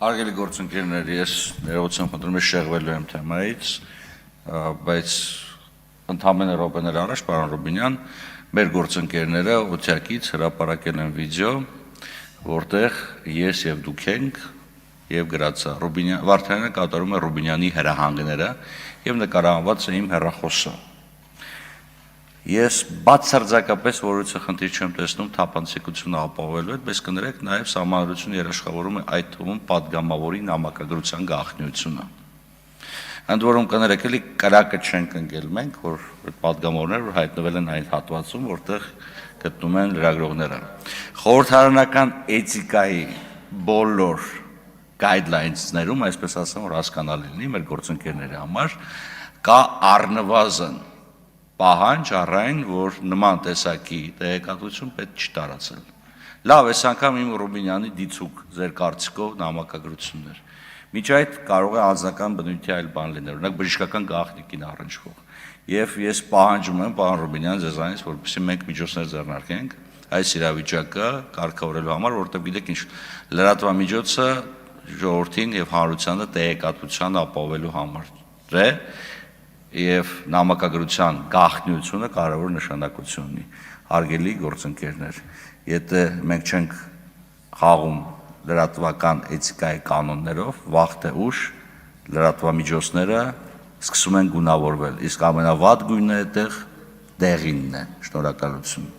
Հարգելի գործընկերներ, ես ներողություն խնդրում եմ շեղվելու եմ թեմայից, բայց ընդամենը րոպեներ առաջ, պարոն Ռուբինյան, մեր գործընկերները օթյակից հրապարակել են վիդեո, որտեղ ես եւ դուք ենք եւ գրածա Վարդանյանը կատարում է Ռուբինյանի հրահանգները եւ նկարահանված է իմ հեռախոսը։ Ես բացարձակապես որևէ խնդիր չեմ տեսնում թափանցիկությունը ապահովելու հետ, բայց կներեք նաև սահմանադրությունը երաշխավորում է այդ թվում падգամավորի նամակագրության գաղտնիությունը։ Ընդ որում կներեք էլի կրակը չենք ընկել մենք, որ падգամավորներ որ հայտնվել են այդ հատվածում, որտեղ գտնում են լրագրողները։ Խորհրդարանական էթիկայի բոլոր guidelines-ներում, այսպես ասեմ, որ հասկանալի լինի մեր գործընկերների համար, կա առնվազն պահանջ առայն, որ նման տեսակի տեղեկատվություն պետք չի տարածել։ Լավ, այս անգամ իմ Ռուբինյանի դիցուկ ձեր կարծիքով նամակագրություններ։ Միջ այդ կարող է անձնական բնույթի այլ բան լինել, օրինակ բժշկական գաղտնիքին առնչվող։ Եվ ես պահանջում եմ, պարոն Ռուբինյան, ձեզանից, որպեսզի մենք միջոցներ ձեռնարկենք այս իրավիճակը կարգավորելու համար, որտեղ գիտեք ինչ, լրատվամիջոցը ժողովրդին եւ հանրությանը տեղեկատվության ապահովելու համար է եւ նամակագրության գաղտնիությունը կարևոր նշանակություն ունի։ Հարգելի գործընկերներ, եթե մենք չենք խաղում լրատվական էթիկայի կանոններով, վաղ թե ուշ լրատվամիջոցները սկսում են գունավորվել, իսկ ամենավատ գույնը այդտեղ դեղինն է։ Շնորհակալություն։